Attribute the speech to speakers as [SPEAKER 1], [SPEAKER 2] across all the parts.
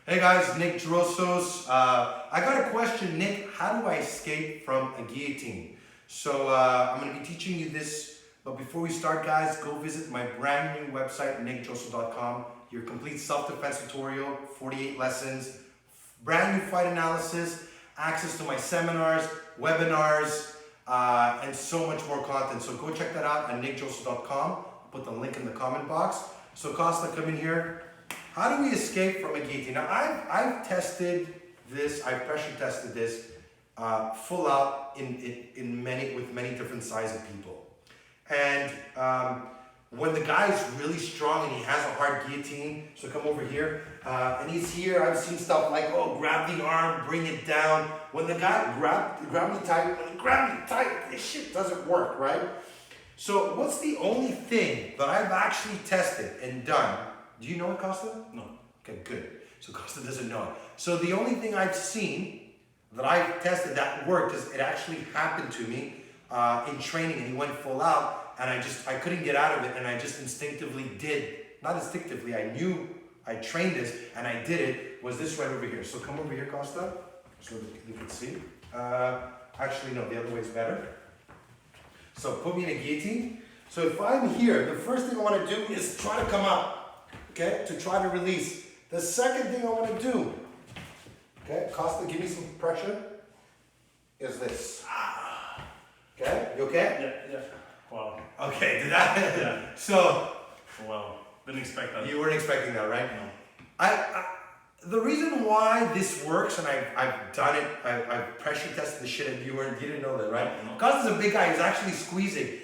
[SPEAKER 1] Hey guys, Nick Drossos. I got a question, Nick. How do I escape from a guillotine? So I'm going to be teaching you this, but before we start, guys, go visit my brand new website, nickdrossos.com. Your complete self-defense tutorial, 48 lessons, brand new fight analysis, access to my seminars, webinars, and so much more content. So go check that out at nickdrossos.com. I'll put the link in the comment box. So Costa, come in here. How do we escape from a guillotine? Now, I've tested this, I've pressure tested this full out with many different sizes of people. And when the guy is really strong and he has a hard guillotine, so come over here, and he's here, I've seen stuff like, oh, grab the arm, bring it down. When the guy grab me tight, when he grabs me tight, this shit doesn't work, right? So what's the only thing that I've actually tested and done? Do you know it, Costa?
[SPEAKER 2] No.
[SPEAKER 1] Okay, good. So Costa doesn't know it. So the only thing I've seen that I've tested that worked is it actually happened to me in training, and he went full out, and I couldn't get out of it, and I just instinctively did. Not instinctively, I knew I trained this, and I did it, was this right over here. So come over here, Costa, so that you can see. Actually, no, the other way is better. So put me in a guillotine. So if I'm here, the first thing I want to do is try to come up. Okay, to try to release. The second thing I want to do, okay, Costa, give me some pressure, is this. Okay, you okay?
[SPEAKER 2] Yeah. Wow.
[SPEAKER 1] Okay, did that?
[SPEAKER 2] Yeah.
[SPEAKER 1] So.
[SPEAKER 2] Wow, didn't expect that.
[SPEAKER 1] You weren't expecting that, right?
[SPEAKER 2] No.
[SPEAKER 1] The reason why this works, and I've done it, I've pressure tested the shit, and you didn't know that, right?
[SPEAKER 2] No.
[SPEAKER 1] Costa's a big guy, he's actually squeezing.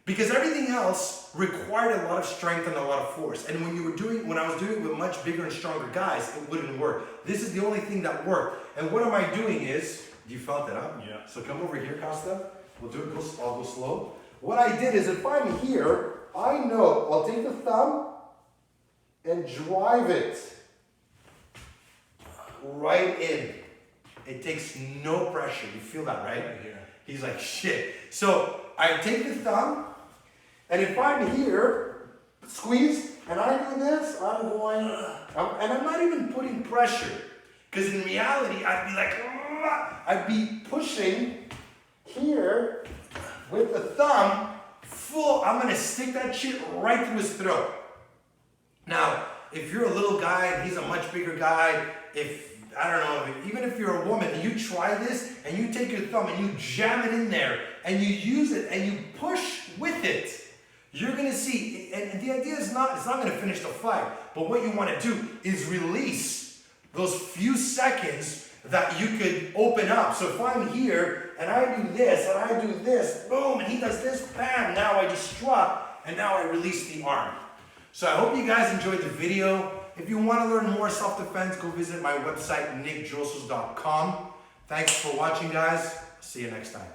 [SPEAKER 1] Because everything else required a lot of strength and a lot of force. And when I was doing it with much bigger and stronger guys, it wouldn't work. This is the only thing that worked. And what am I doing is, you felt it, huh?
[SPEAKER 2] Yeah.
[SPEAKER 1] So come over here, Costa. We'll do it, I'll go slow. What I did is, if I'm here, I know, I'll take the thumb and drive it right in. It takes no pressure. You feel that, right?
[SPEAKER 2] Right here.
[SPEAKER 1] He's like, shit. So I take the thumb, and if I'm here, squeeze, and I do this, I'm going, and I'm not even putting pressure. Because in reality, I'd be like, I'd be pushing here with the thumb full. I'm going to stick that shit right through his throat. Now, if you're a little guy and he's a much bigger guy, I don't know, even if you're a woman and you try this and you take your thumb and you jam it in there and you use it and you push with it, you're going to see, and the idea is it's not going to finish the fight, but what you want to do is release those few seconds that you could open up. So if I'm here and I do this and I do this, boom, and he does this, bam, now I just struck and now I release the arm. So I hope you guys enjoyed the video. If you want to learn more self-defense, go visit my website, nickdrossos.com. Thanks for watching, guys. See you next time.